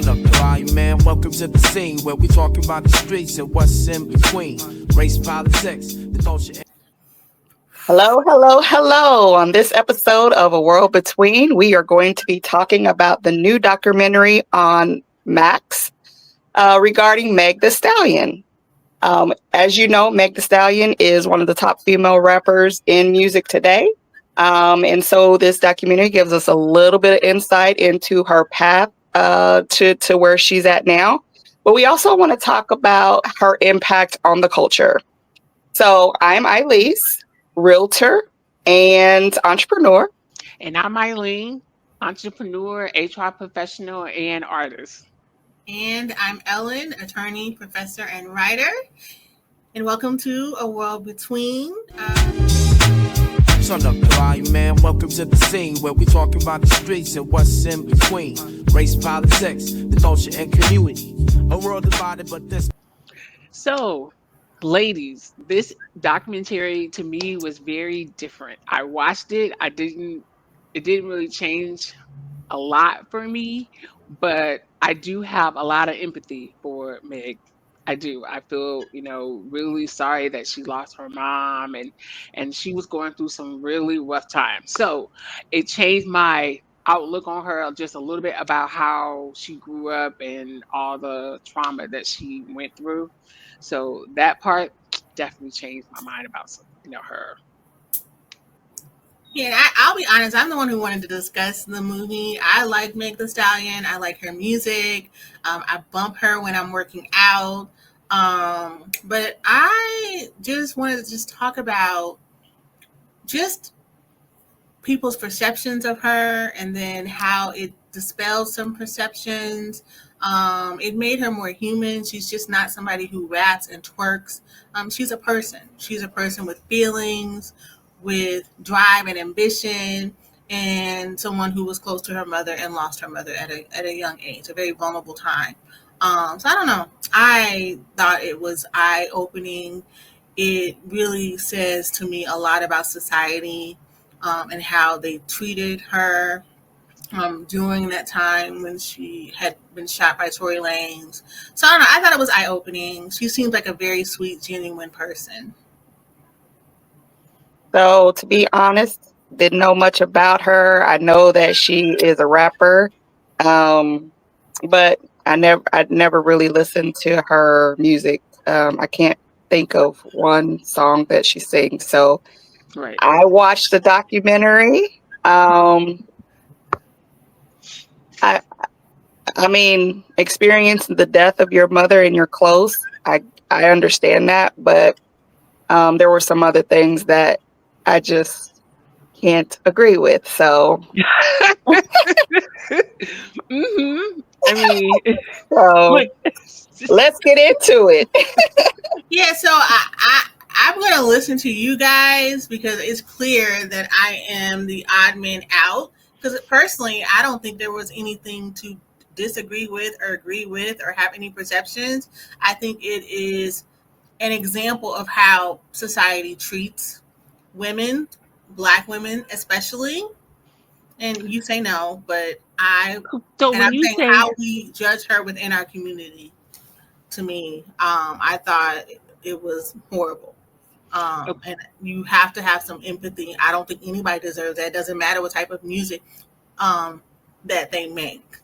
Turn up the volume, man. Welcome to the scene where we talking about the streets and what's in between. Race, politics, the culture. Hello, hello, hello. On this episode of A World Between, we are going to be talking about the new documentary on Max regarding Meg the Stallion. As you know, Meg the Stallion is one of the top female rappers in music today. And so this documentary gives us a little bit of insight into her path to where she's at now. But we also want to talk about her impact on the culture. So I'm Elise, realtor and entrepreneur. And I'm Eileen, entrepreneur, HR professional, and artist. And I'm Ellen, attorney, professor, and writer. And welcome to A World Between. Turn up the volume, man. Welcome to the scene where we talking about the streets and what's in between. Race, politics, the culture, and community. A world divided, but this. So, ladies, this documentary to me was very different. I watched it. It didn't really change a lot for me, but I do have a lot of empathy for Meg. I do. I feel, really sorry that she lost her mom and she was going through some really rough times. So it changed my outlook on her just a little bit about how she grew up and all the trauma that she went through. So that part definitely changed my mind about her. Yeah, I'll be honest. I'm the one who wanted to discuss the movie. I like Meg the Stallion. I like her music. I bump her when I'm working out. But I just wanted to just talk about just people's perceptions of her and then how it dispels some perceptions. It made her more human. She's just not somebody who raps and twerks. She's a person. She's a person with feelings, with drive and ambition, and someone who was close to her mother and lost her mother at a young age, a very vulnerable time. So I don't know. I thought it was eye-opening. It really says to me a lot about society and how they treated her during that time when she had been shot by Tory Lanez. So I don't know. I thought it was eye-opening. She seems like a very sweet, genuine person. So to be honest, didn't know much about her. I know that she is a rapper, but I'd never really listened to her music. I can't think of one song that she sings. So Right. I watched the documentary. I mean, experiencing the death of your mother and your close, I understand that, but there were some other things that I just can't agree with. So, I mean, so look, let's get into it. Yeah, so I'm going to listen to you guys because it's clear that I am the odd man out. Because personally, I don't think there was anything to disagree with or agree with or have any perceptions. I think it is an example of how society treats women, Black women especially. And you say no, but I'm saying how we judge her within our community. To me, I thought it was horrible. And you have to have some empathy. I don't think anybody deserves that. It doesn't matter what type of music that they make.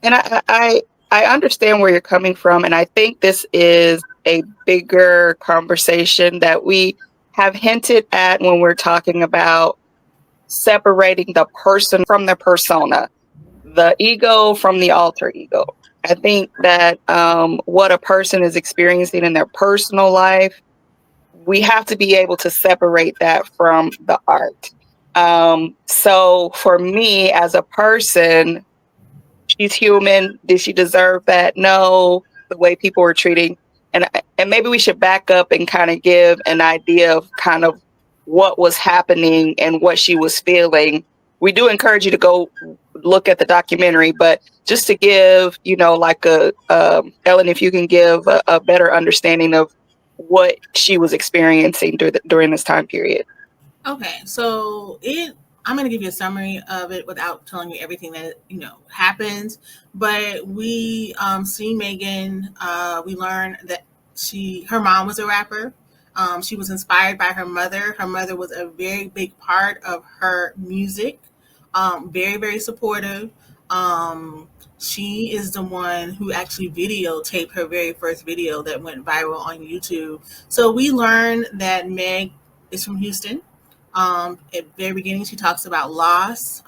And I understand where you're coming from, and I think this is a bigger conversation that we have hinted at when we're talking about separating the person from the persona, the ego from the alter ego. I think that what a person is experiencing in their personal life, we have to be able to separate that from the art. So for me as a person, she's human. Did she deserve that? No. The way people were treating, and maybe we should back up and kind of give an idea of kind of what was happening and what she was feeling. We do encourage you to go look at the documentary, but just to give, like Ellen, if you can give a better understanding of what she was experiencing during this time period. Okay, so it I'm going to give you a summary of it without telling you everything that happens. But we see Megan. We learn that her mom was a rapper. She was inspired by her mother. Her mother was a very big part of her music. Very, very supportive. Um, she is the one who actually videotaped her very first video that went viral on YouTube. So we learned that Meg is from Houston. At the very beginning, she talks about loss.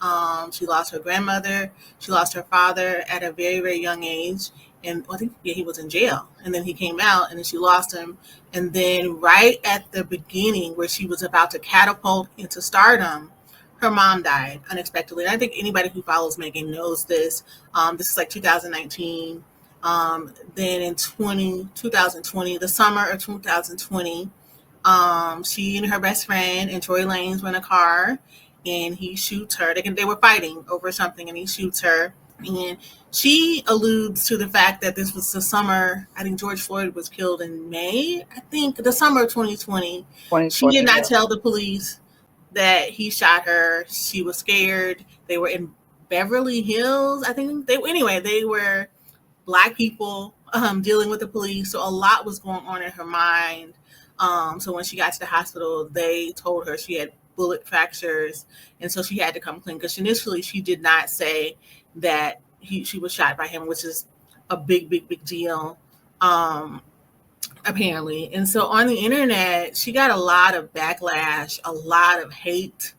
She lost her grandmother. She lost her father at a very, very young age. And I think he was in jail. And then he came out and then she lost him. And then right at the beginning where she was about to catapult into stardom, her mom died unexpectedly. And I think anybody who follows Megan knows this. This is like 2019. Then in 2020, the summer of 2020, she and her best friend and Tory Lanez were in a car, and he shoots her. They were fighting over something, and he shoots her. And she alludes to the fact that this was the summer. I think George Floyd was killed in May. I think the summer of 2020. She did not tell the police that he shot her. She was scared. They were in Beverly Hills. I think they were Black people dealing with the police. So a lot was going on in her mind. So when she got to the hospital, they told her she had bullet fractures, and so she had to come clean because initially she did not say that she was shot by him, which is a big, big, big deal, apparently. And so on the internet, she got a lot of backlash, a lot of hate,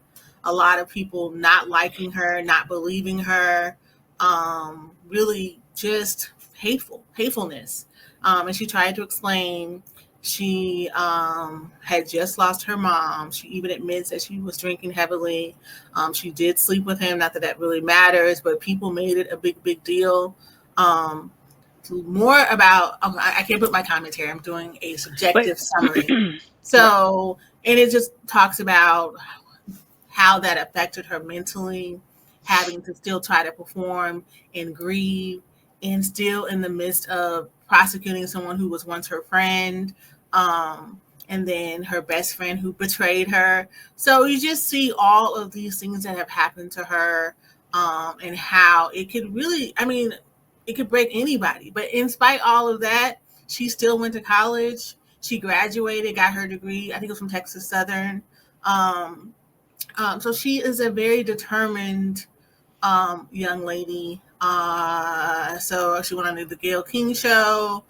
a lot of people not liking her, not believing her, really just hatefulness. And she tried to explain. She had just lost her mom. She even admits that she was drinking heavily. She did sleep with him. Not that that really matters, but people made it a big, big deal. More about, I can't put my commentary. I'm doing a subjective summary. So, and it just talks about how that affected her mentally, having to still try to perform and grieve, and still in the midst of prosecuting someone who was once her friend, and then her best friend who betrayed her. So you just see all of these things that have happened to her, and how it could really, it could break anybody. But in spite of all of that, she still went to college. She graduated, got her degree. I think it was from Texas Southern. So she is a very determined young lady. So she went on the Gayle King show.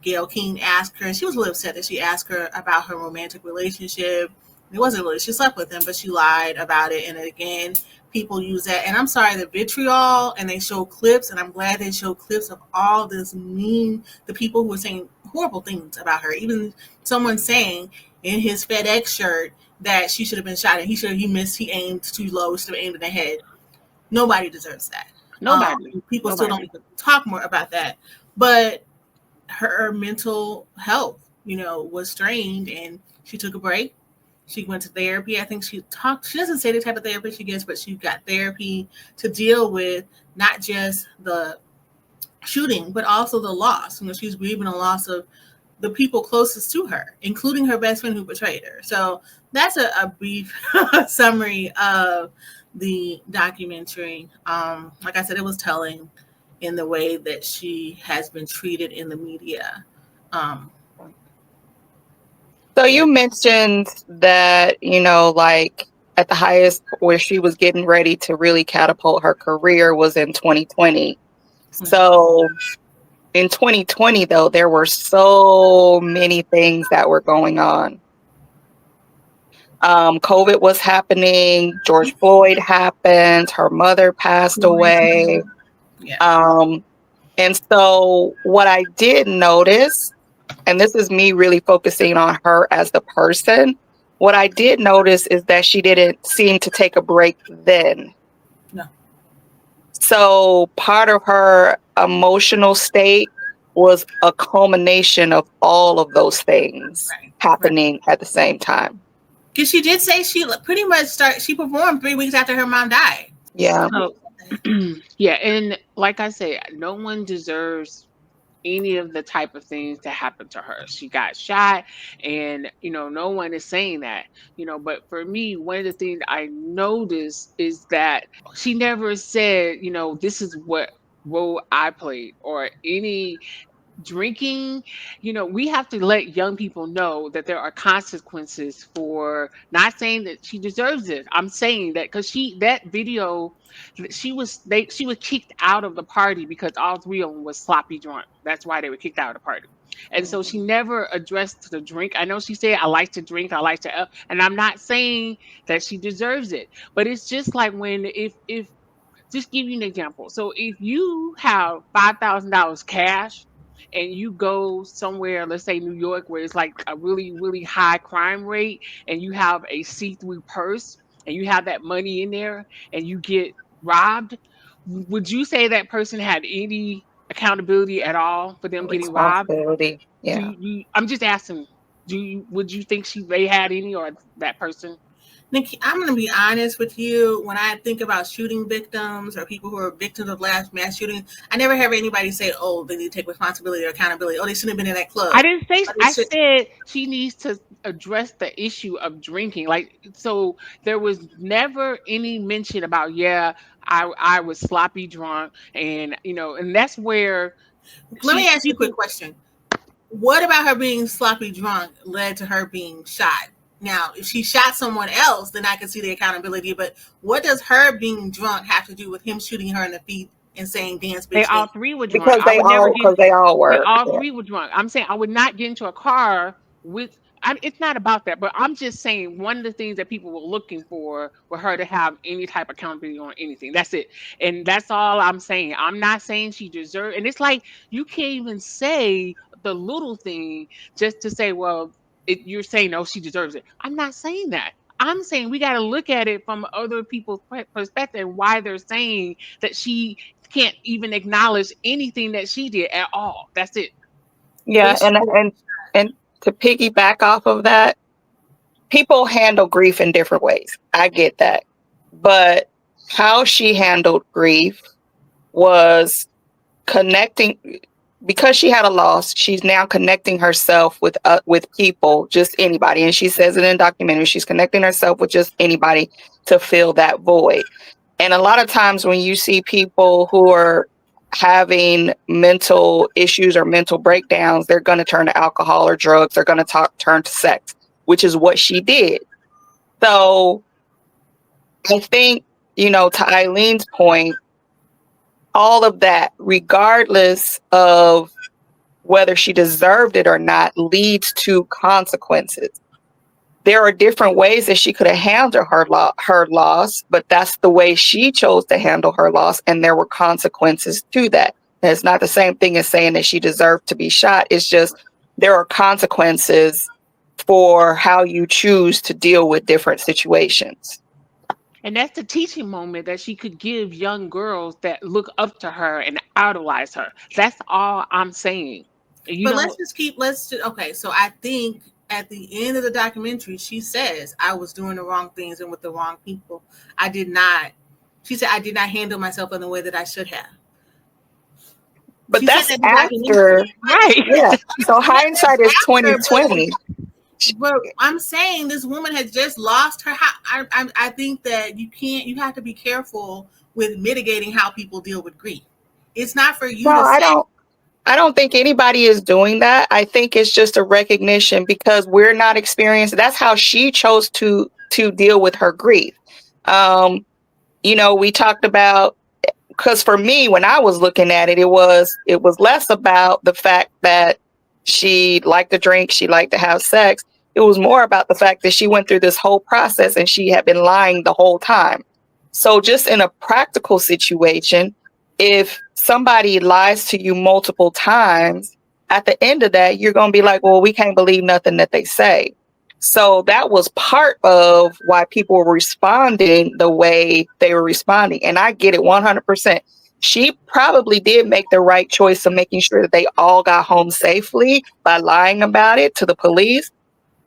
Gayle King asked her, and she was really upset that she asked her about her romantic relationship. It wasn't really, she slept with him, but she lied about it. And again, people use that. And I'm sorry, the vitriol, and they show clips, and I'm glad they show clips of all this the people who were saying horrible things about her. Even someone saying in his FedEx shirt that she should have been shot, and he aimed too low, should have aimed in the head. Nobody deserves that. People still don't even talk more about that. But her mental health, was strained, and she took a break. She went to therapy. I think she doesn't say the type of therapy she gets, but she got therapy to deal with not just the shooting, but also the loss. She's grieving the loss of the people closest to her, including her best friend who betrayed her. So that's a brief summary of the documentary. Like I said, it was telling in the way that she has been treated in the media. So you mentioned that, like at the highest where she was getting ready to really catapult her career was in 2020. So in 2020, though, there were so many things that were going on. COVID was happening. George Floyd happened. Her mother passed away. Yeah. And so what I did notice, and this is me really focusing on her as the person, what I did notice is that she didn't seem to take a break then. No. So part of her emotional state was a culmination of all of those things happening at the same time. Because she did say she pretty much she performed 3 weeks after her mom died. Yeah. Yeah, and like I said, no one deserves any of the type of things that happened to her. She got shot, and no one is saying that. But for me, one of the things I noticed is that she never said, this is what role I played, or any drinking. We have to let young people know that there are consequences for, not saying that she deserves it. I'm saying that because that video, she was kicked out of the party because all three of them was sloppy drunk. That's why they were kicked out of the party. And so she never addressed the drink. I know she said, I like to drink, I like to, and I'm not saying that she deserves it, but it's just like, when if just give you an example. So if you have $5,000 cash and you go somewhere, let's say New York, where it's like a really, really high crime rate, and you have a see-through purse and you have that money in there and you get robbed, would you say that person had any accountability at all for them getting robbed? Responsibility. Do Yeah. I'm just asking, would you think they had any, or that person? Nikki, I'm going to be honest with you. When I think about shooting victims or people who are victims of last mass shooting, I never hear anybody say, "Oh, they need to take responsibility or accountability. Oh, they shouldn't have been in that I club." didn't say. Or they I should, said she needs to address the issue of drinking. Like, so there was never any mention about, yeah, I was sloppy drunk, and and that's where Let me ask you a quick people. question. What about her being sloppy drunk led to her being shot? Now, if she shot someone else, then I can see the accountability. But what does her being drunk have to do with him shooting her in the feet and saying, "Dance, They bitch, all dance"? three were drunk. Because I would never get. they all They were. all Yeah. three were drunk. I'm saying I would not get into a car with. It's not about that, but I'm just saying one of the things that people were looking for her to have any type of accountability on anything. That's it, and that's all I'm saying. I'm not saying she deserved. And it's like, you can't even say the little thing just to say, well, you're saying, no, she deserves it. I'm not saying that. I'm saying we got to look at it from other people's perspective and why they're saying that she can't even acknowledge anything that she did at all. That's it. Yeah, If she, and to piggyback off of that, people handle grief in different ways. I get that. But how she handled grief was connecting, because she had a loss. She's now connecting herself with people, just anybody, and she says it in the documentary. She's connecting herself with just anybody to fill that void. And a lot of times when you see people who are having mental issues or mental breakdowns, they're going to turn to alcohol or drugs. They're going to turn to sex, which is what she did. So I think, to Eileen's point, all of that, regardless of whether she deserved it or not, leads to consequences. There are different ways that she could have handled her loss, but that's the way she chose to handle her loss, and there were consequences to that. And it's not the same thing as saying that she deserved to be shot. It's just there are consequences for how you choose to deal with different situations. And that's the teaching moment that she could give young girls that look up to her and idolize her. That's all I'm saying. You but know, okay. So I think at the end of the documentary, she says, "I was doing the wrong things and with the wrong people. I did not." She said, "I did not handle myself in the way that I should have." But She said that's that in the after, documentary. right? yeah. So That's hindsight is after, 2020. but I'm saying this woman has just lost her. I think that you have to be careful with mitigating how people deal with grief. It's not for No, you to say, I don't think anybody is doing that. I think it's just a recognition because we're not experienced. That's how she chose to deal with her grief. Um, we talked about, because for me, when I was looking at it, it was less about the fact that she liked to drink, she liked to have sex. It was more about the fact that she went through this whole process and she had been lying the whole time. So just in a practical situation, if somebody lies to you multiple times, at the end of that, you're going to be like, well, we can't believe nothing that they say. So that was part of why people were responding the way they were responding. And I get it 100%. She probably did make the right choice of making sure that they all got home safely by lying about it to the police.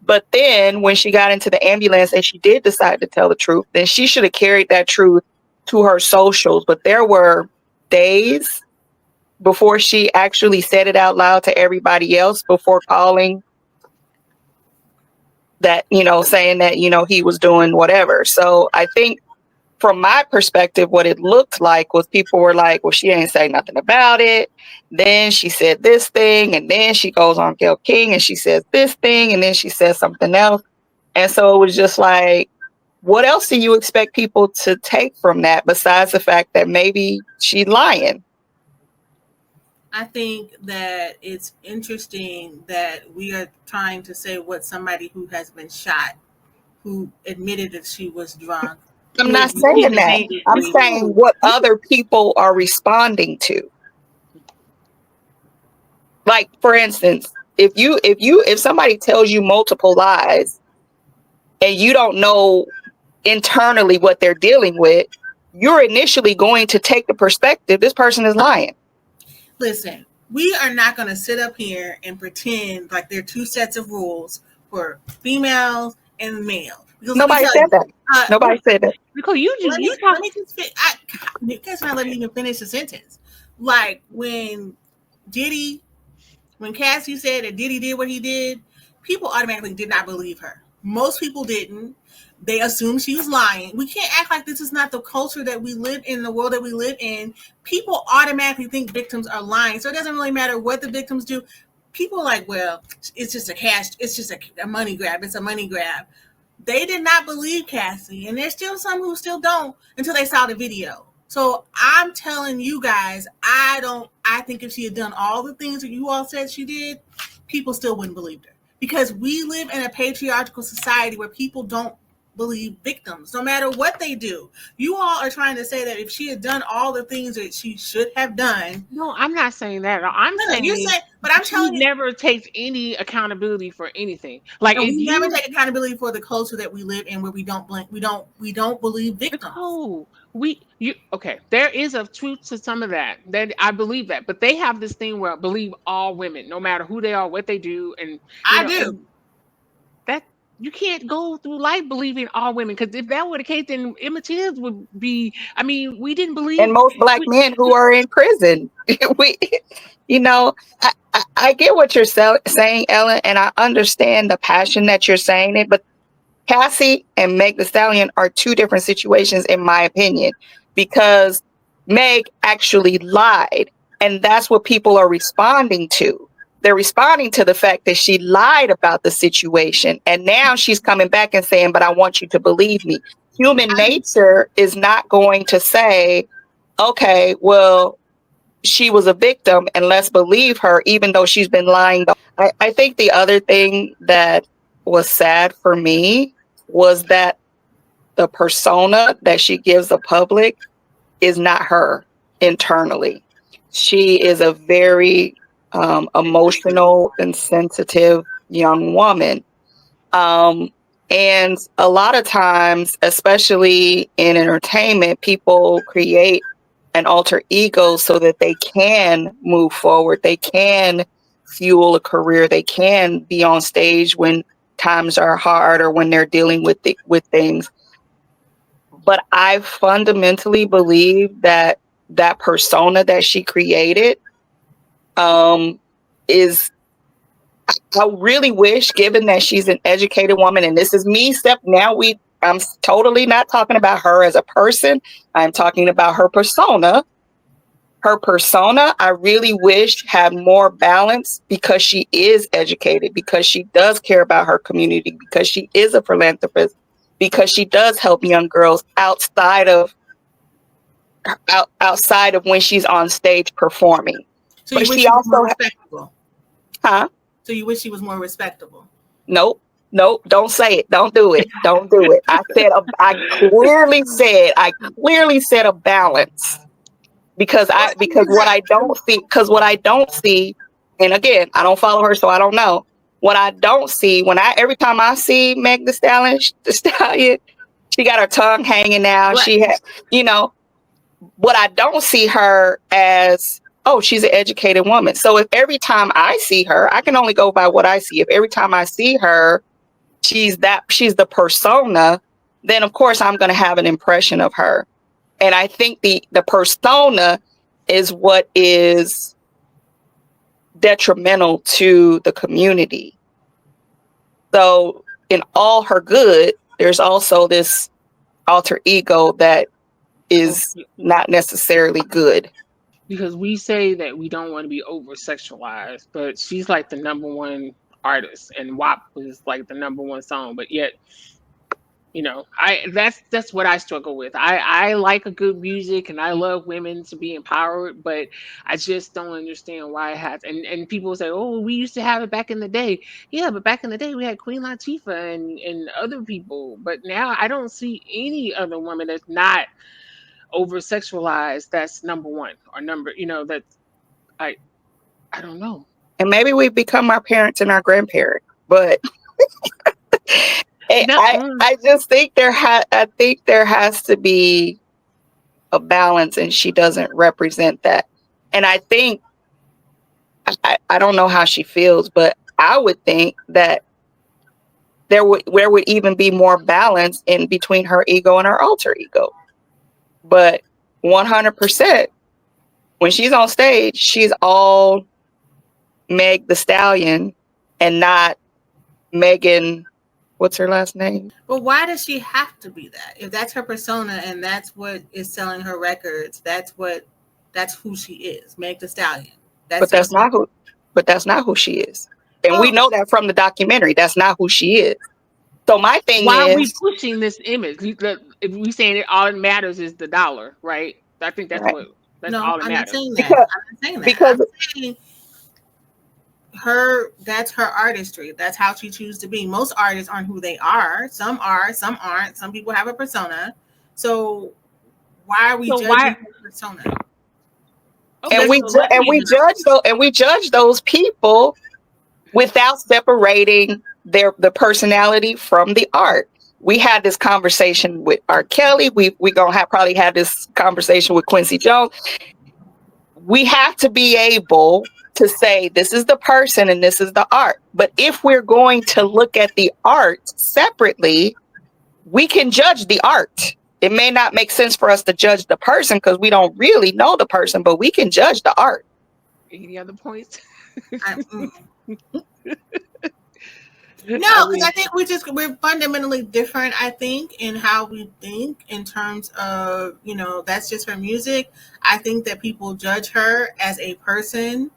But then when she got into the ambulance and she did decide to tell the truth, then she should have carried that truth to her socials. But there were days before she actually said it out loud to everybody else before calling that, saying that, he was doing whatever. So I think from my perspective, what it looked like was people were like, well, she ain't say nothing about it. Then she said this thing, and then she goes on Gayle King and she says this thing, and then she says something else. And so it was just like, what else do you expect people to take from that besides the fact that maybe she's lying? I think that it's interesting that we are trying to say what somebody who has been shot, who admitted that she was drunk. I'm not saying that. I'm saying what other people are responding to. Like, for instance, if somebody tells you multiple lies and you don't know internally what they're dealing with, you're initially going to take the perspective this person is lying. Listen, we are not going to sit up here and pretend like there are two sets of rules for females and males. Nobody said that. Nobody said that. Because let me just you guys not let me even finish the sentence. Like when Cassie said that Diddy did what he did, people automatically did not believe her. Most people didn't. They assumed she was lying. We can't act like this is not the culture that we live in, the world that we live in. People automatically think victims are lying. So it doesn't really matter what the victims do. People are like, well, it's just a money grab. It's a money grab. They did not believe Cassie, and there's still some who still don't until they saw the video. So I'm telling you guys, I think if she had done all the things that you all said she did, people still wouldn't believe her. Because we live in a patriarchal society where people don't believe victims, no matter what they do. You all are trying to say that if she had done all the things that she should have done. No, I'm not saying that. I'm saying you're saying, but I'm telling you, never takes any accountability for anything. Like we never take accountability for the culture that we live in, where we don't believe victims. Oh, okay. There is a truth to some of that. That I believe that, but they have this thing where I believe all women, no matter who they are, what they do, and I do. That you can't go through life believing all women, because if that were the case, then Emma Tibbs would be. I mean, we didn't believe. And most black men who are in prison, I get what you're saying, Ellen, and I understand the passion that you're saying it, but Cassie and Meg Thee Stallion are two different situations, in my opinion, because Meg actually lied, and that's what people are responding to. They're responding to the fact that she lied about the situation, and now she's coming back and saying, but I want you to believe me. Human nature is not going to say, okay, well, she was a victim and let's believe her, even though she's been lying. I think the other thing that was sad for me was that the persona that she gives the public is not her internally. She is a very emotional and sensitive young woman. And a lot of times, especially in entertainment, people create an alter ego so that they can move forward. They can fuel a career. They can be on stage when times are hard or when they're dealing with things. But I fundamentally believe that that persona that she created is, I really wish, given that she's an educated woman, and this is me, I'm totally not talking about her as a person. I'm talking about her persona. Her persona, I really wish, had more balance, because she is educated, because she does care about her community, because she is a philanthropist, because she does help young girls outside of when she's on stage performing. So you wish she was more respectable? Huh? So you wish she was more respectable? Nope. Don't say it. Don't do it. Don't do it. I clearly said a balance, because what I don't see, and again, I don't follow her, so I don't know. What I don't see, every time I see Meg Thee Stallion, she got her tongue hanging out. Right. She has, what I don't see her as, oh, she's an educated woman. So if every time I see her, I can only go by what I see. If every time I see her, she's the persona, then of course I'm going to have an impression of her. And I think the persona is what is detrimental to the community. So in all her good, there's also this alter ego that is not necessarily good. Because we say that we don't want to be over sexualized, but she's like the number one artist, and WAP was like the number one song, but yet, I that's what I struggle with. I like a good music, and I love women to be empowered, but I just don't understand why it has. And people say, "Oh, we used to have it back in the day." Yeah, but back in the day we had Queen Latifah and other people, but now I don't see any other woman that's not over sexualized. That's number one or number. That's I I don't know. And maybe we become our parents and our grandparents, but No, I just think I think there has to be a balance, and she doesn't represent that. And I think I don't know how she feels, but I would think that there would even be more balance in between her ego and her alter ego. But 100%, when she's on stage, she's all Meg the Stallion and not Megan. What's her last name? But why does she have to be that? If that's her persona and that's what is selling her records, that's who she is, Meg the Stallion. But that's not who. But that's not who she is, and we know that from the documentary. That's not who she is. So my thing why is, are we pushing this image? If we saying it, all that matters is the dollar, right? I think that's right. that's no, all that I'm matters. not saying that. I'm not saying that. Because I'm saying that's her artistry. That's how she chooses to be. Most artists aren't who they are. Some are, some aren't. Some people have a persona. So why are we judging her persona? Okay, and we judge those people without separating the personality from the art. We had this conversation with R. Kelly. We gonna probably have this conversation with Quincy Jones. We have to be able to say this is the person and this is the art. But if we're going to look at the art separately, we can judge the art. It may not make sense for us to judge the person because we don't really know the person, but we can judge the art. Any other points? No, because I think we're fundamentally different, I think, in how we think in terms of, that's just her music. I think that people judge her as a person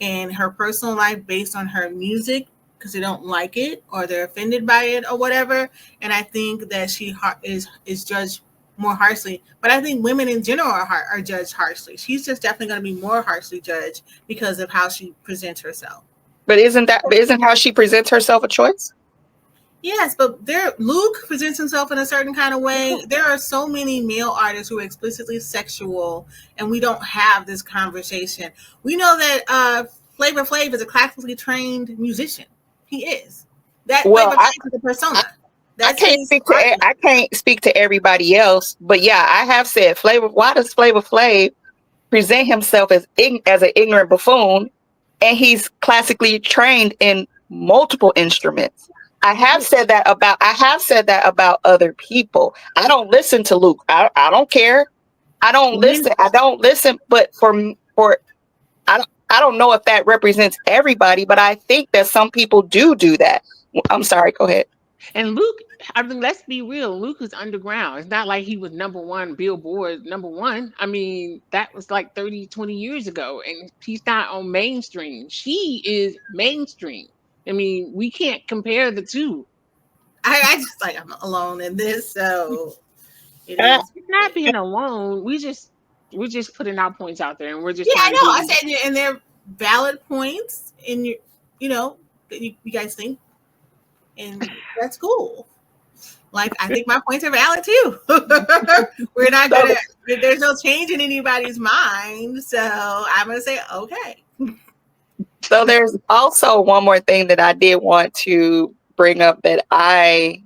in her personal life based on her music because they don't like it or they're offended by it or whatever. And I think that she is judged more harshly. But I think women in general are judged harshly. She's just definitely going to be more harshly judged because of how she presents herself. But isn't how she presents herself a choice? Yes, but Luke presents himself in a certain kind of way. There are so many male artists who are explicitly sexual, and we don't have this conversation. We know that Flavor Flav is a classically trained musician. He is. Flavor Flav is a persona. I can't speak to everybody else, but yeah, I have said why does Flavor Flav present himself as an ignorant buffoon? And he's classically trained in multiple instruments. I have said that about other people. I don't listen to Luke. I don't care. I don't listen. But I don't know if that represents everybody, but I think that some people do that. I'm sorry. Go ahead. And Luke, I mean, let's be real. Luke is underground. It's not like he was number one, Billboard number one. I mean, that was like 30, 20 years ago. And he's not on mainstream. She is mainstream. I mean, we can't compare the two. I just I'm alone in this. So it's not being alone. We're just putting our points out there, and we're just I know. I said, and they're valid points in that you guys think, and that's cool. Like, I think my points are valid too. We're not gonna. There's no change in anybody's mind, so I'm gonna say okay. So there's also one more thing that I did want to bring up that I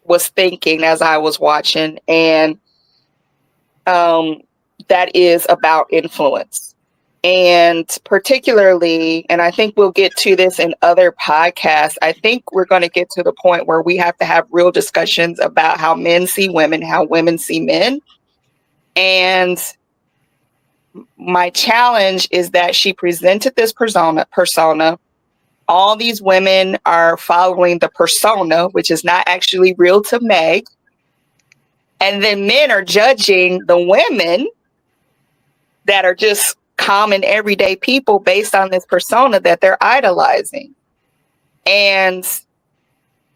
was thinking as I was watching, and that is about influence. And particularly, and I think we'll get to this in other podcasts, I think we're going to get to the point where we have to have real discussions about how men see women, how women see men. And My challenge is that she presented this persona. All these women are following the persona, which is not actually real to Meg. And then men are judging the women that are just common everyday people based on this persona that they're idolizing. And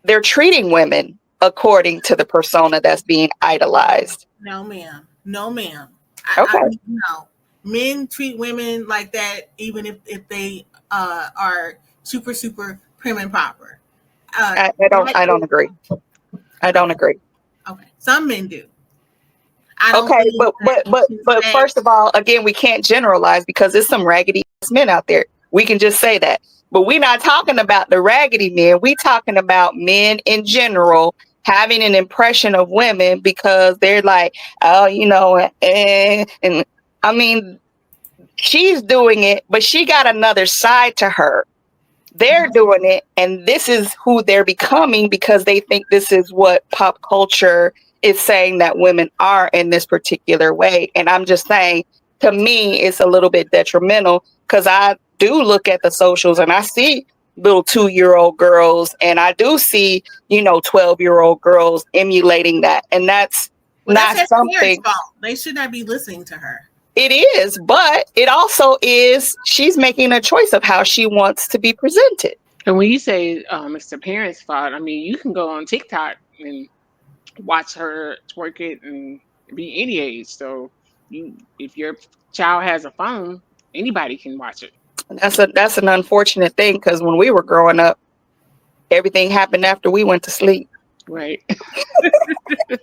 they're treating women according to the persona that's being idolized. No, ma'am. No, ma'am. Okay. No. Men treat women like that, even if they are super prim and proper. I don't agree. I don't agree. Okay, some men do. I don't Okay, think but first of all, again, we can't generalize because there's some raggedy men out there. We can just say that. But we're not talking about the raggedy men. We're talking about men in general having an impression of women because they're like, oh, and I mean, she's doing it, but she got another side to her. They're doing it, and this is who they're becoming because they think this is what pop culture is saying that women are in this particular way. And I'm just saying, to me, it's a little bit detrimental because I do look at the socials and I see little 2-year-old girls, and I do see 12-year-old girls emulating that, and that's not that's something. parents' fault. They should not be listening to her. It is, but it also is she's making a choice of how she wants to be presented. And when you say it's the parents' fault, I mean, you can go on TikTok and watch her twerk it and be any age. So if your child has a phone, anybody can watch it. That's an unfortunate thing because when we were growing up, everything happened after we went to sleep. Right.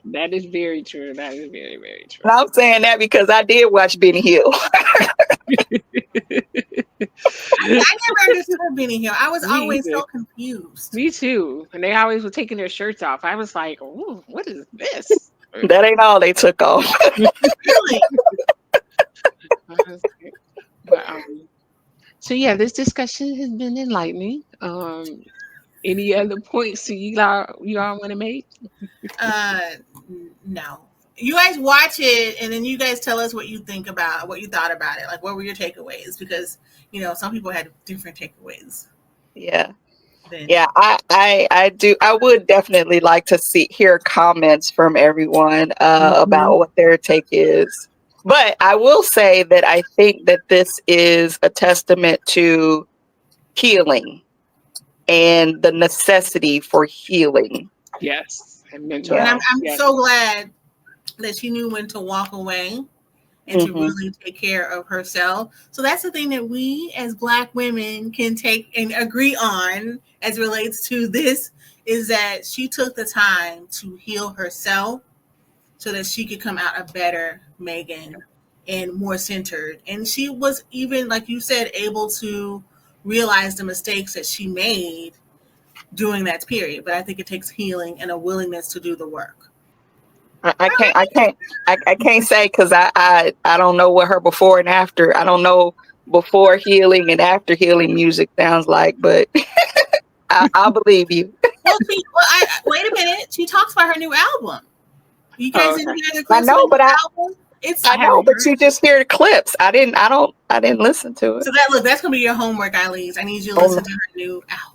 That is very true. That is very, very true. And I'm saying that because I did watch Benny Hill. I never understood Benny Hill. I was always so confused. Me too. And they always were taking their shirts off. I was like, "Ooh, what is this?" That ain't all they took off. Really? But, so yeah, this discussion has been enlightening. Any other points you all want to make? No. You guys watch it, and then you guys tell us what you think about what you thought about it. Like, what were your takeaways? Because some people had different takeaways. Yeah. Yeah, I do. I would definitely like to hear comments from everyone about what their take is. But I will say that I think that this is a testament to healing and the necessity for healing. Yes, and mental. And I'm yes. so glad that she knew when to walk away and to really take care of herself. So that's the thing that we as Black women can take and agree on as relates to this, is that she took the time to heal herself so that she could come out a better Megan and more centered. And she was, even like you said, able to realize the mistakes that she made during that period. But I think it takes healing and a willingness to do the work. I can't say because I don't know what her before and after. I don't know before healing and after healing music sounds like, but I'll believe you. Well, wait a minute. She talks about her new album. You guys didn't hear the clips? I know, but album? I know, but you just hear the clips. I didn't listen to it. So that's gonna be your homework, Eileen. I need you to listen to her new album.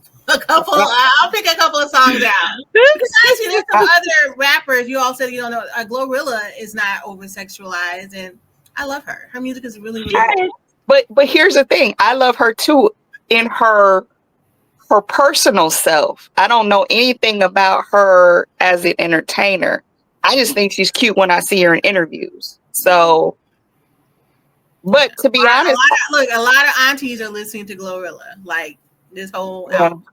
I'll pick a couple of songs out. Because honestly, there's some other rappers. You all said Glorilla is not over sexualized, and I love her. Her music is really, really good. But here's the thing: I love her too in her personal self. I don't know anything about her as an entertainer. I just think she's cute when I see her in interviews. So, but to be honest, a lot of aunties are listening to Glorilla. Like this whole album.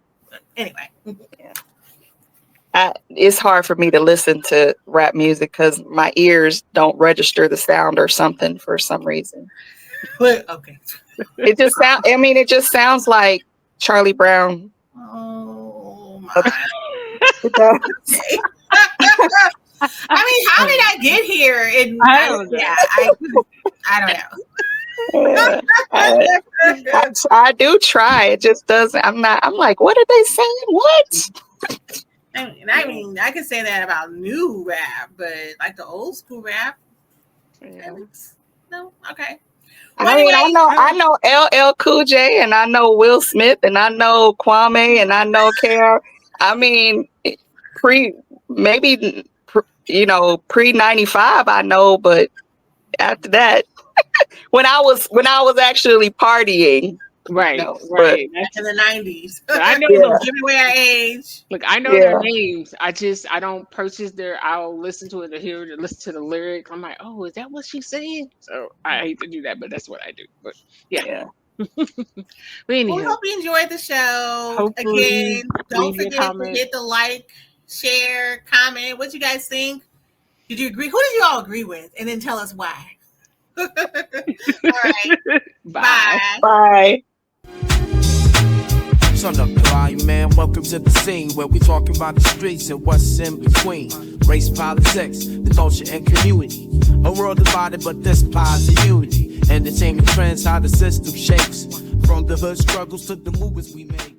Anyway, it's hard for me to listen to rap music because my ears don't register the sound or something for some reason. Okay. It just sounds like Charlie Brown. Oh my. I mean, how did I get here? I don't know. I do try. It just doesn't. I'm like, what are they saying? What? I mean, I can say that about new rap, but like the old school rap. No, okay. Well, I mean, anyway, I know LL Cool J, and I know Will Smith, and I know Kwame, and I know Care. I mean, pre maybe pre 95, I know, but after that, when I was actually partying, Right, but right. back in the 90s. But I know yeah, the Give away our age. look. I know their yeah, names. I don't purchase their. I'll listen to it to hear it, listen to the lyrics. I'm like, oh, is that what she's saying? So I hate to do that, but that's what I do. But yeah. yeah. But Well, we anyhow, hope you enjoyed the show. hopefully Again, don't leave your forget to comment. hit the like, share, comment. What you guys think? Did you agree? Who did you all agree with? And then tell us why. All right. Bye. Bye. Bye. Turn up the volume, man. Welcome to the scene where we talking about the streets and what's in between. Race, politics, the culture, and community. A world divided, but this positive unity. Entertainment trends, how the system shapes. From the hood struggles to the movements we make.